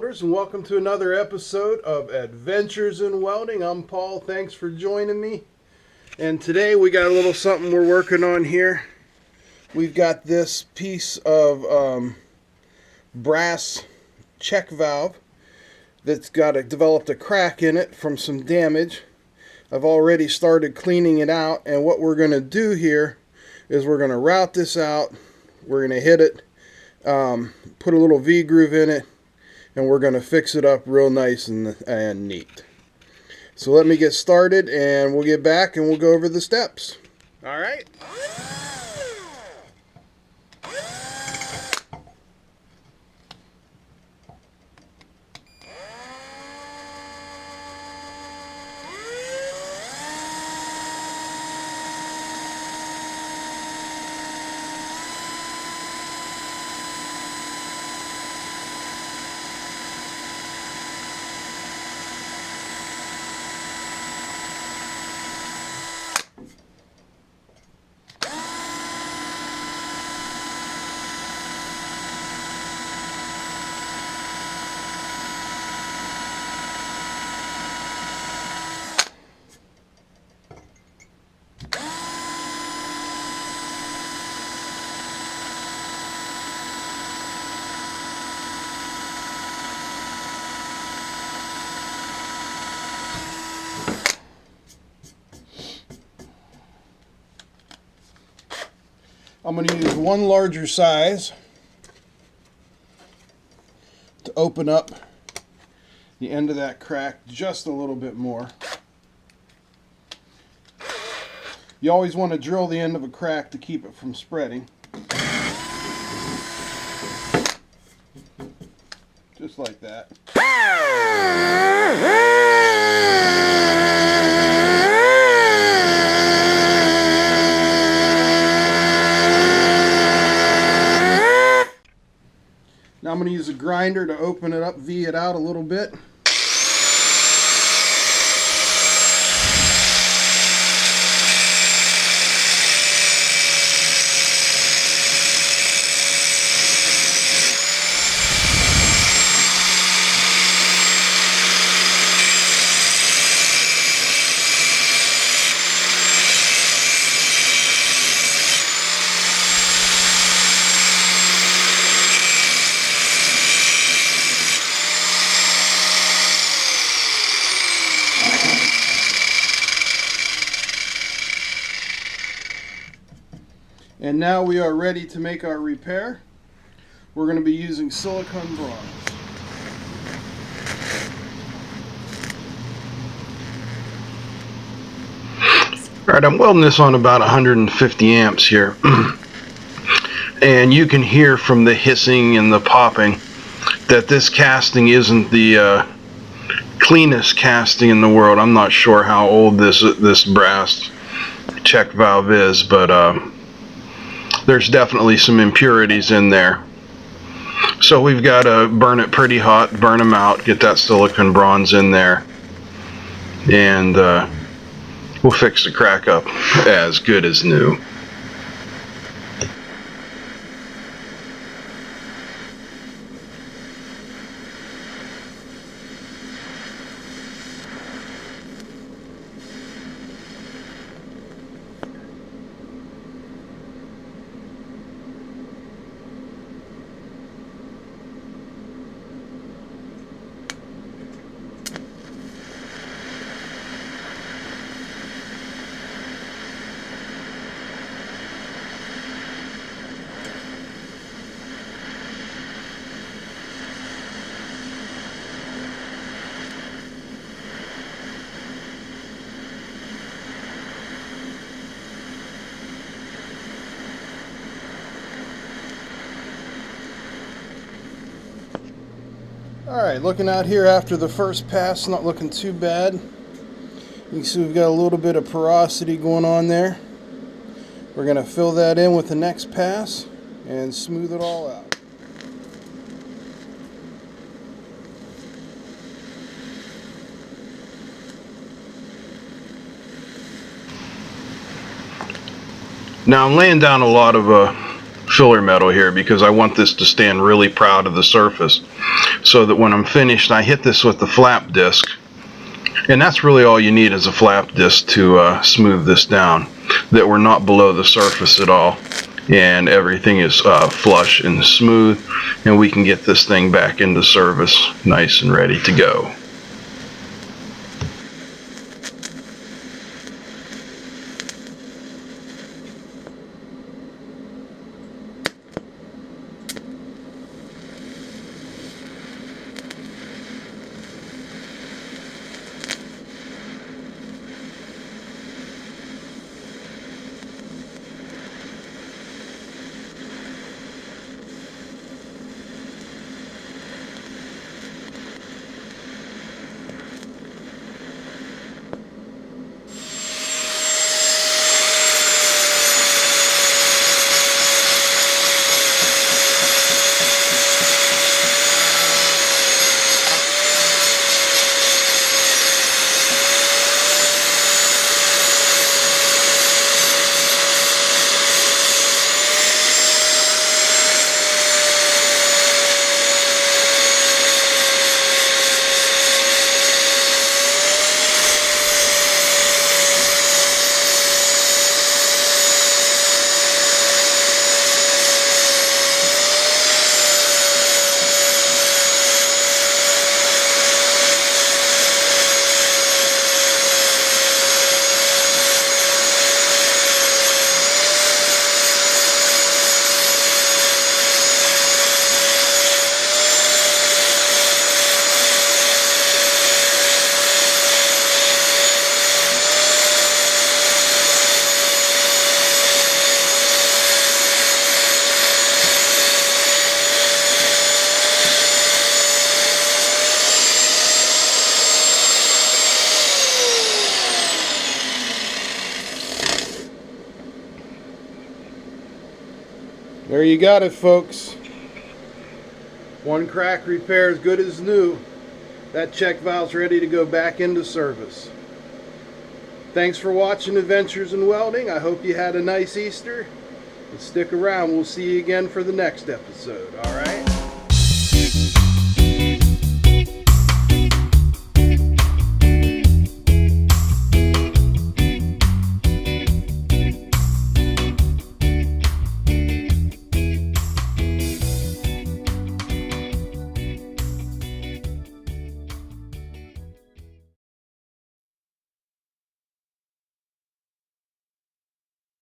welders, and welcome to another episode of Adventures in Welding. I'm Paul. Thanks for joining me. And today we got a little something we're working on here. We've got this piece of brass check valve that's developed a crack in it from some damage. I've already started cleaning it out, and what we're going to do here is we're going to route this out. We're going to hit it, put a little V-groove in it, and we're going to fix it up real nice and neat. So let me get started, and we'll get back and we'll go over the steps. All right. I'm going to use one larger size to open up the end of that crack just a little bit more. You always want to drill the end of a crack to keep it from spreading. Just like that. Now I'm going to use a grinder to open it up, V it out a little bit. And now we are ready to make our repair. We're going to be using silicone bronze. Alright, I'm welding this on about 150 amps here. And you can hear from the hissing and the popping that this casting isn't the cleanest casting in the world. I'm not sure how old this brass check valve is, but there's definitely some impurities in there. So we've got to burn it pretty hot, burn them out, get that silicone bronze in there, and we'll fix the crack up as good as new. Alright, looking out here after the first pass, not looking too bad. You can see we've got a little bit of porosity going on there. We're going to fill that in with the next pass and smooth it all out. Now I'm laying down a lot of filler metal here because I want this to stand really proud of the surface. so that when I'm finished, I hit this with the flap disc. And that's really all you need is a flap disc to smooth this down, that we're not below the surface at all, and everything is flush and smooth, and we can get this thing back into service nice and ready to go. There you got it, folks. One crack repair as good as new. That check valve's ready to go back into service. Thanks for watching Adventures in Welding. I hope you had a nice Easter. And stick around. We'll see you again for the next episode. All right?